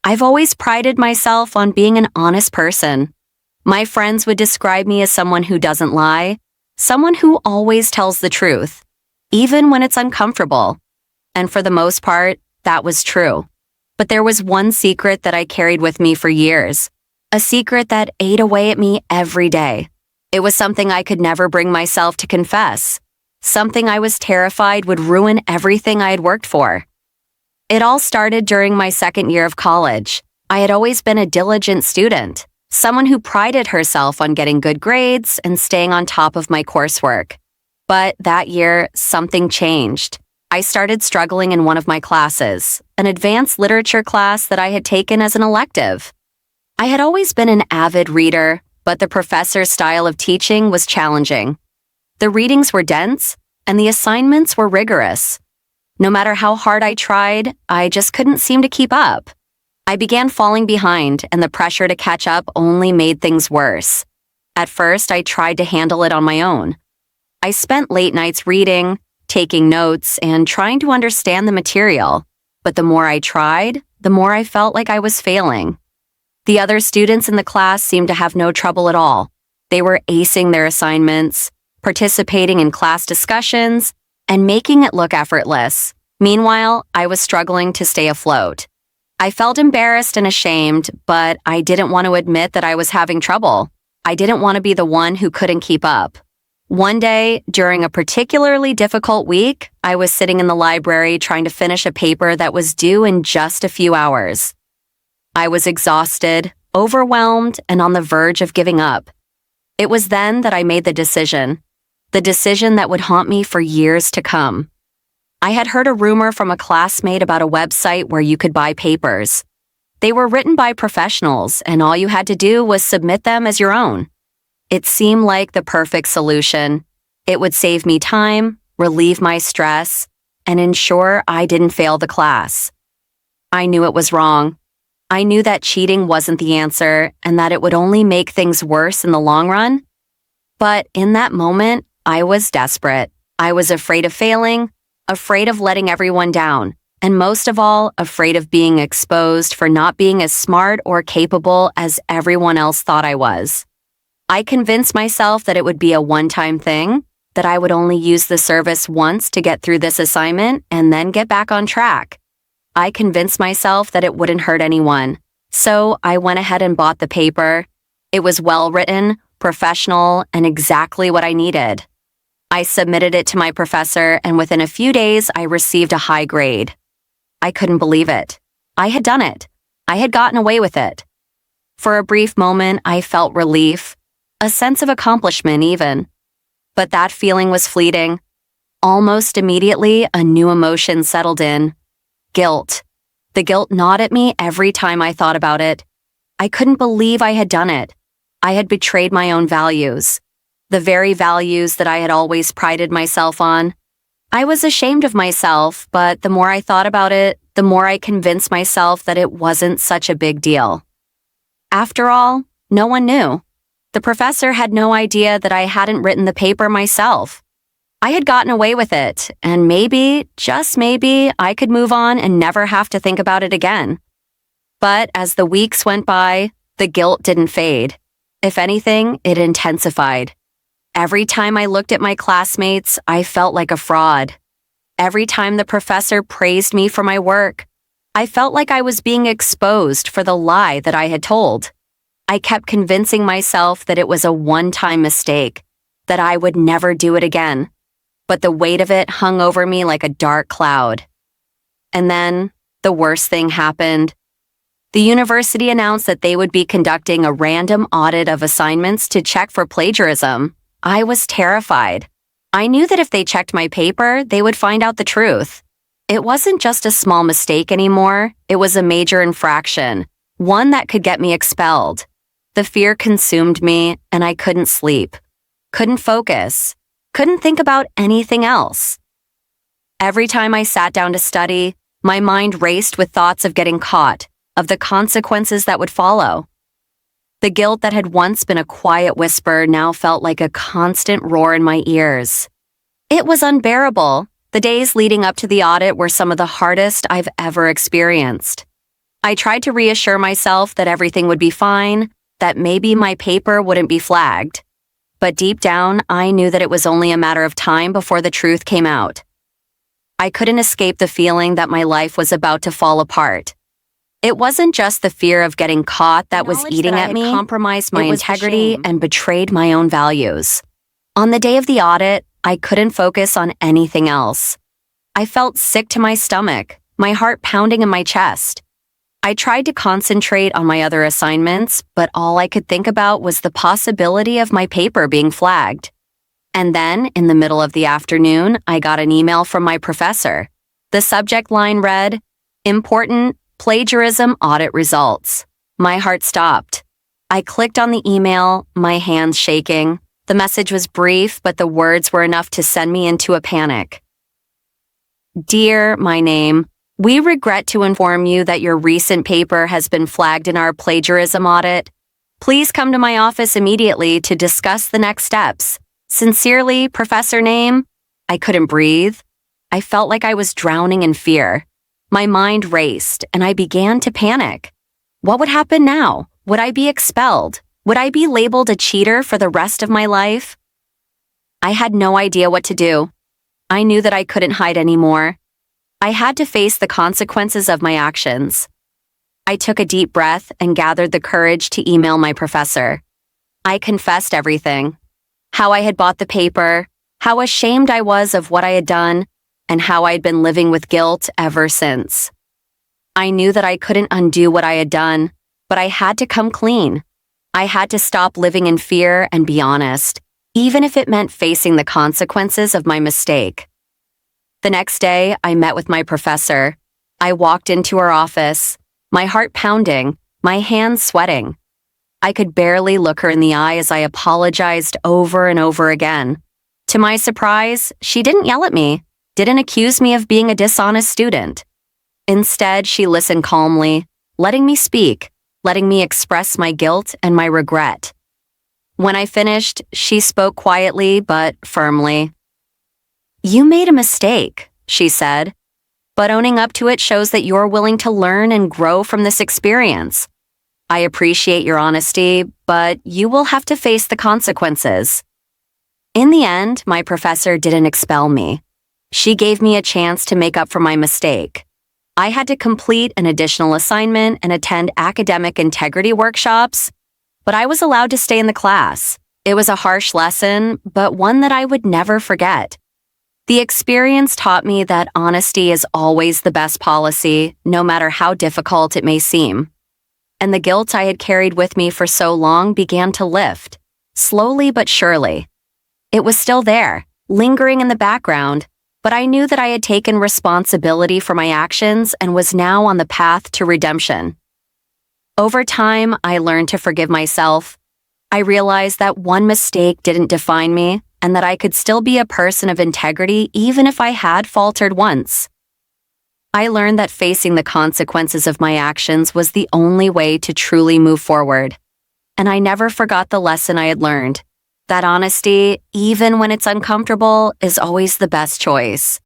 I've always prided myself on being an honest person. My friends would describe me as someone who doesn't lie, someone who always tells the truth, even when it's uncomfortable. And for the most part, that was true. But there was one secret that I carried with me for years, a secret that ate away at me every day. It was something I could never bring myself to confess, something I was terrified would ruin everything I had worked for. It all started during my second year of college. I had always been a diligent student, someone who prided herself on getting good grades and staying on top of my coursework. But that year, something changed. I started struggling in one of my classes, an advanced literature class that I had taken as an elective. I had always been an avid reader, but the professor's style of teaching was challenging. The readings were dense, and the assignments were rigorous. No matter how hard I tried, I just couldn't seem to keep up. I began falling behind, and the pressure to catch up only made things worse. At first, I tried to handle it on my own. I spent late nights reading, taking notes, and trying to understand the material. But the more I tried, the more I felt like I was failing. The other students in the class seemed to have no trouble at all. They were acing their assignments, participating in class discussions, and making it look effortless. Meanwhile, I was struggling to stay afloat. I felt embarrassed and ashamed, but I didn't want to admit that I was having trouble. I didn't want to be the one who couldn't keep up. One day, during a particularly difficult week, I was sitting in the library trying to finish a paper that was due in just a few hours. I was exhausted, overwhelmed, and on the verge of giving up. It was then that I made the decision that would haunt me for years to come. I had heard a rumor from a classmate about a website where you could buy papers. They were written by professionals, and all you had to do was submit them as your own. It seemed like the perfect solution. It would save me time, relieve my stress, and ensure I didn't fail the class. I knew it was wrong. I knew that cheating wasn't the answer and that it would only make things worse in the long run. But in that moment, I was desperate. I was afraid of failing, afraid of letting everyone down, and most of all, afraid of being exposed for not being as smart or capable as everyone else thought I was. I convinced myself that it would be a one-time thing, that I would only use the service once to get through this assignment and then get back on track. I convinced myself that it wouldn't hurt anyone, so I went ahead and bought the paper. It was well-written, professional, and exactly what I needed. I submitted it to my professor, and within a few days, I received a high grade. I couldn't believe it. I had done it. I had gotten away with it. For a brief moment, I felt relief, a sense of accomplishment even. But that feeling was fleeting. Almost immediately, a new emotion settled in. Guilt. The guilt gnawed at me every time I thought about it. I couldn't believe I had done it. I had betrayed my own values, the very values that I had always prided myself on. I was ashamed of myself, but the more I thought about it, the more I convinced myself that it wasn't such a big deal. After all, no one knew. The professor had no idea that I hadn't written the paper myself. I had gotten away with it, and maybe, just maybe, I could move on and never have to think about it again. But as the weeks went by, the guilt didn't fade. If anything, it intensified. Every time I looked at my classmates, I felt like a fraud. Every time the professor praised me for my work, I felt like I was being exposed for the lie that I had told. I kept convincing myself that it was a one-time mistake, that I would never do it again. But the weight of it hung over me like a dark cloud. And then, the worst thing happened. The university announced that they would be conducting a random audit of assignments to check for plagiarism. I was terrified. I knew that if they checked my paper, they would find out the truth. It wasn't just a small mistake anymore, it was a major infraction, one that could get me expelled. The fear consumed me, and I couldn't sleep, couldn't focus, couldn't think about anything else. Every time I sat down to study, my mind raced with thoughts of getting caught, of the consequences that would follow. The guilt that had once been a quiet whisper now felt like a constant roar in my ears. It was unbearable. The days leading up to the audit were some of the hardest I've ever experienced. I tried to reassure myself that everything would be fine, that maybe my paper wouldn't be flagged. But deep down, I knew that it was only a matter of time before the truth came out. I couldn't escape the feeling that my life was about to fall apart. It wasn't just the fear of getting caught that was eating at me. Compromised my integrity and betrayed my own values. On the day of the audit, I couldn't focus on anything else. I felt sick to my stomach, my heart pounding in my chest. I tried to concentrate on my other assignments, but all I could think about was the possibility of my paper being flagged. And then, in the middle of the afternoon, I got an email from my professor. The subject line read, "Important Plagiarism Audit Results." My heart stopped. I clicked on the email, my hands shaking. The message was brief, but the words were enough to send me into a panic. "Dear my name, we regret to inform you that your recent paper has been flagged in our plagiarism audit. Please come to my office immediately to discuss the next steps. Sincerely, Professor Name." I couldn't breathe. I felt like I was drowning in fear. My mind raced, and I began to panic. What would happen now? Would I be expelled? Would I be labeled a cheater for the rest of my life? I had no idea what to do. I knew that I couldn't hide anymore. I had to face the consequences of my actions. I took a deep breath and gathered the courage to email my professor. I confessed everything. How I had bought the paper, how ashamed I was of what I had done, and how I'd been living with guilt ever since. I knew that I couldn't undo what I had done, but I had to come clean. I had to stop living in fear and be honest, even if it meant facing the consequences of my mistake. The next day, I met with my professor. I walked into her office, my heart pounding, my hands sweating. I could barely look her in the eye as I apologized over and over again. To my surprise, she didn't yell at me, didn't accuse me of being a dishonest student. Instead, she listened calmly, letting me speak, letting me express my guilt and my regret. When I finished, she spoke quietly but firmly. "You made a mistake," she said, "but owning up to it shows that you're willing to learn and grow from this experience. I appreciate your honesty, but you will have to face the consequences." In the end, my professor didn't expel me. She gave me a chance to make up for my mistake. I had to complete an additional assignment and attend academic integrity workshops, but I was allowed to stay in the class. It was a harsh lesson, but one that I would never forget. The experience taught me that honesty is always the best policy, no matter how difficult it may seem. And the guilt I had carried with me for so long began to lift, slowly but surely. It was still there, lingering in the background, but I knew that I had taken responsibility for my actions and was now on the path to redemption. Over time, I learned to forgive myself. I realized that one mistake didn't define me, and that I could still be a person of integrity even if I had faltered once. I learned that facing the consequences of my actions was the only way to truly move forward. And I never forgot the lesson I had learned, that honesty, even when it's uncomfortable, is always the best choice.